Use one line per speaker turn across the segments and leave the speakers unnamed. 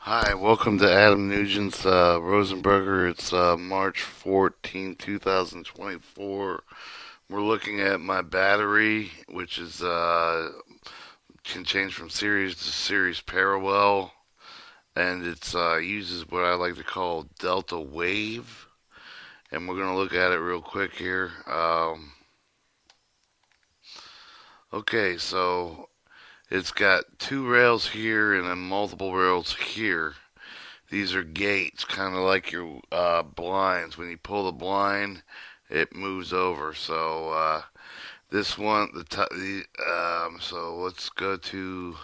Hi, welcome to Adam Nugent's Rosenberger. It's March 14, 2024. We're looking at my battery, which is can change from series to series parallel, and it's uses what I like to call delta wave. And we're gonna look at it real quick here. Okay, so it's got two rails here and then multiple rails here. These are gates, kind of like your blinds. When you pull the blind, it moves over. So this one, so let's go to.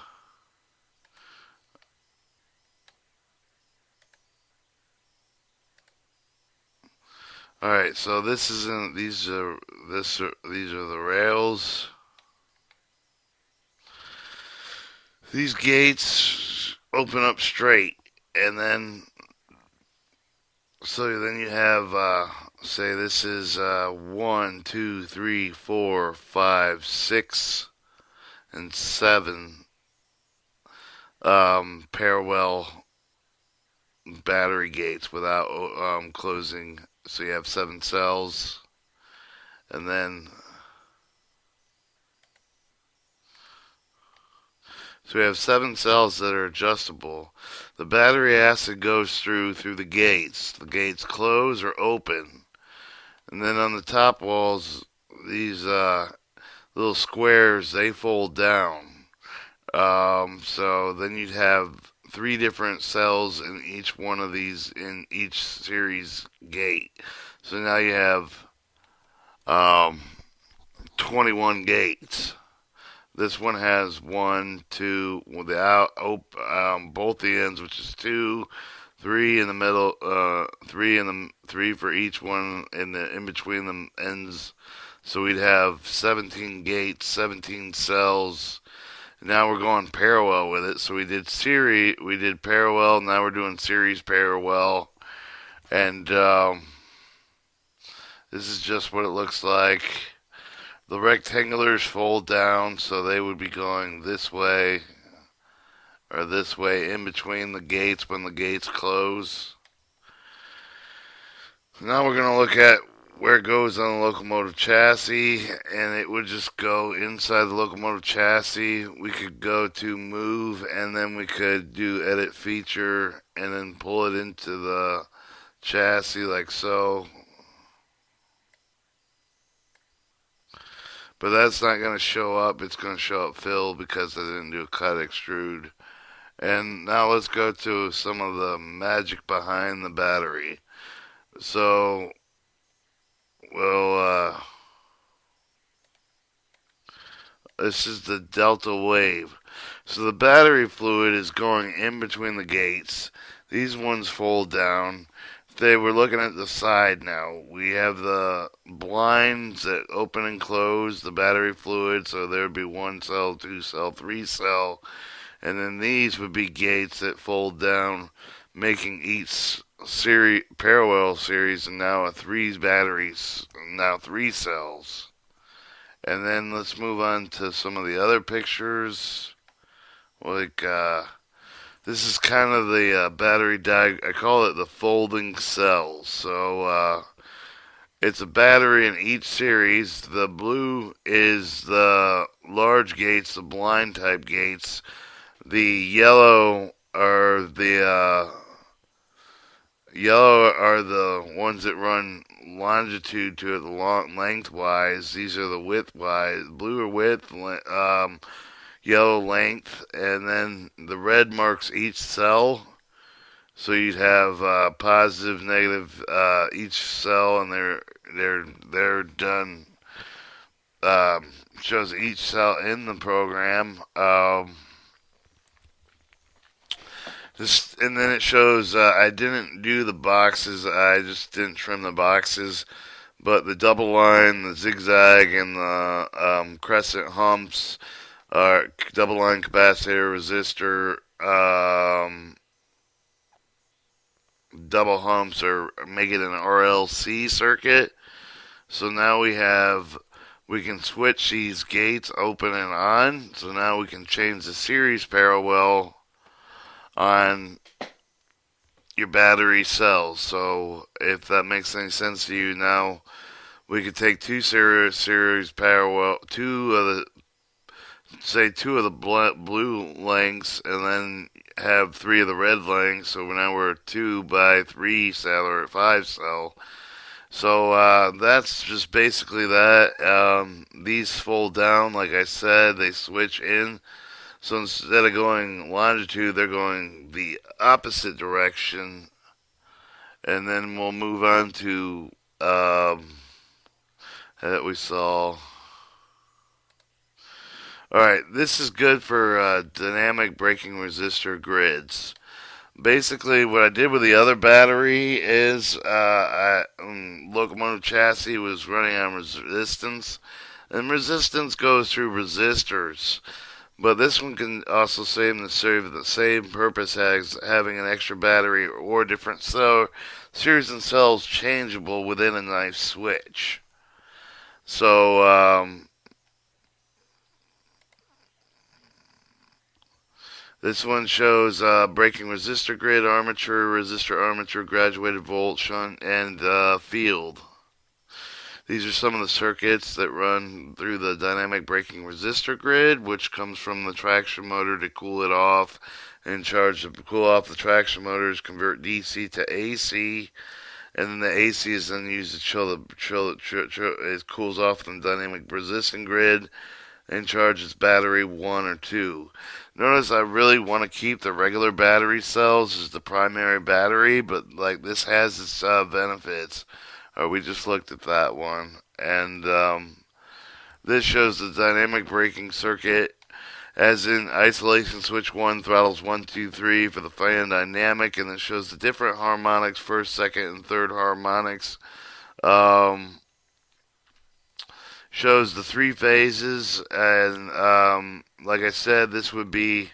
All right, so this isn't. These are the rails. These gates open up straight, and then then you have say this is 1, 2, 3, 4, 5, 6, and 7 parallel battery gates without closing. So you have 7 cells, and then so we have 7 cells that are adjustable. The battery acid goes through the gates. The gates close or open, and then on the top walls, these little squares they fold down. So then you'd have 3 different cells in each one of these in each series gate. So now you have um, 21 gates. This one has one, two, without both the ends, which is two, three in the middle, three for each one in between the ends. So we'd have 17 gates, 17 cells. Now we're going parallel with it. So we did parallel. Now we're doing series parallel, and this is just what it looks like. The rectangulars fold down, so they would be going this way or this way in between the gates when the gates close. Now we're going to look at where it goes on the locomotive chassis, and it would just go inside the locomotive chassis. We could go to move, and then we could do edit feature, and then pull it into the chassis like so. But that's not going to show up. It's going to show up filled because I didn't do a cut extrude. And now let's go to some of the magic behind the battery. So, well, this is the delta wave. So the battery fluid is going in between the gates. These ones fold down. They were looking at the side now. We have the blinds that open and close the battery fluid, so there would be 1 cell, 2 cell, 3 cell, and then these would be gates that fold down, making each parallel series, and now a three batteries, now 3 cells. And then let's move on to some of the other pictures. Like, this is kind of the battery I call it the folding cells. So, it's a battery in each series. The blue is the large gates, the blind type gates. The yellow are the ones that run longitude to the lengthwise. These are the widthwise. Blue are width, yellow length, and then the red marks each cell. So you'd have positive, negative each cell, and they're done. Shows each cell in the program. And then it shows I didn't do the boxes. I just didn't trim the boxes. But the double line, the zigzag, and the crescent humps, double line capacitor, resistor, double humps are making an RLC circuit. So now we can switch these gates open and on. So now we can change the series parallel on your battery cells. So if that makes any sense to you, now we could take series parallel, two of the blue lengths, and then have three of the red lengths. So now we're 2 by 3 cell or 5 cell. So that's just basically that. These fold down, like I said, they switch in. So instead of going longitude, they're going the opposite direction. And then we'll move on to that we saw. Alright, this is good for dynamic braking resistor grids. Basically, what I did with the other battery is Locomotive chassis was running on resistance, and resistance goes through resistors. But this one can also serve the same purpose as having an extra battery or different series and cells changeable within a knife switch. So this one shows braking resistor grid, resistor armature, graduated volt, shunt, and field. These are some of the circuits that run through the dynamic braking resistor grid, which comes from the traction motor to cool it off and charge to cool off the traction motors, convert DC to AC, and then the AC is then used to it cools off the dynamic resisting grid and charges battery 1 or 2. Notice I really want to keep the regular battery cells as the primary battery, but like this has its benefits. We just looked at that one. And this shows the dynamic braking circuit, as in isolation switch 1, throttles 1, 2, 3 for the fan dynamic, and it shows the different harmonics, first, second, and third harmonics. Shows the 3 phases, and like I said, this would be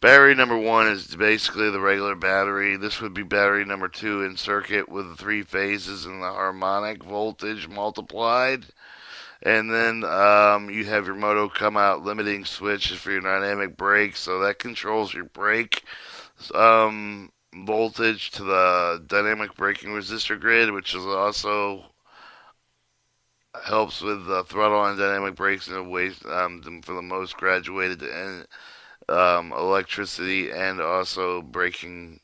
battery number 1 is basically the regular battery. This would be battery number 2 in circuit with the 3 phases and the harmonic voltage multiplied. And then you have your moto come out limiting switches for your dynamic brake, so that controls your brake voltage to the dynamic braking resistor grid, which is also helps with throttle and dynamic brakes in a way for the most graduated and electricity and also braking.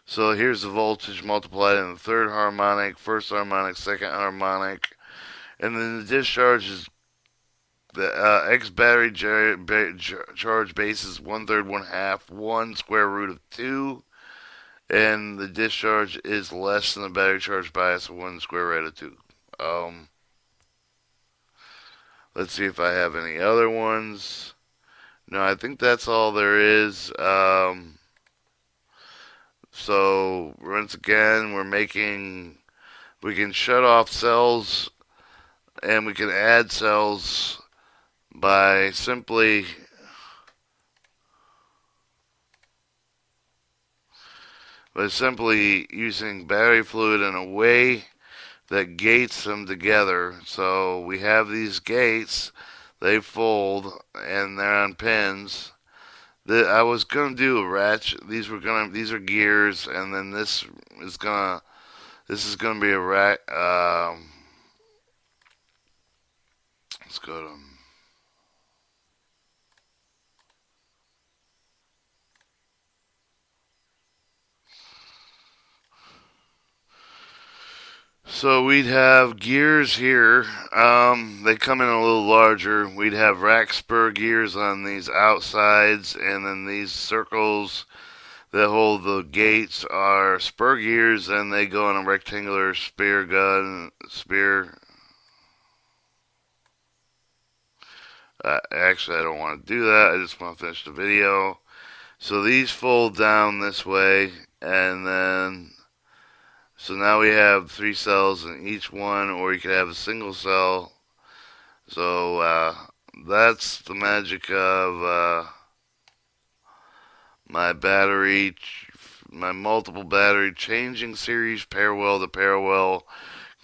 So here's the voltage multiplied in the third harmonic, first harmonic, second harmonic, and then the discharge is the X battery charge base is 1/3, 1/2, 1 square root of 2, and the discharge is less than the battery charge bias of 1 square root of 2. Let's see if I have any other ones. No, I think that's all there is. So once again, we can shut off cells and we can add cells by simply using battery fluid in a way that gates them together. So we have these gates, they fold, and they're on pins. I was gonna do a ratchet. These are gears, and then this is gonna be a rat. Let's go to. So we'd have gears here. They come in a little larger. We'd have rack spur gears on these outsides, and then these circles that hold the gates are spur gears, and they go in a rectangular spear. Actually, I don't want to do that. I just want to finish the video. So these fold down this way, and then so now we have 3 cells in each one, or you could have a single cell. So that's the magic of my multiple battery changing series parallel to parallel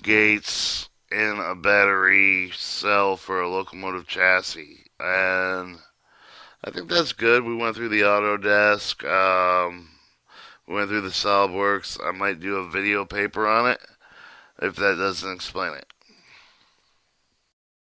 gates in a battery cell for a locomotive chassis. And I think that's good. We went through the Autodesk. went through the SolidWorks. I might do a video paper on it if that doesn't explain it.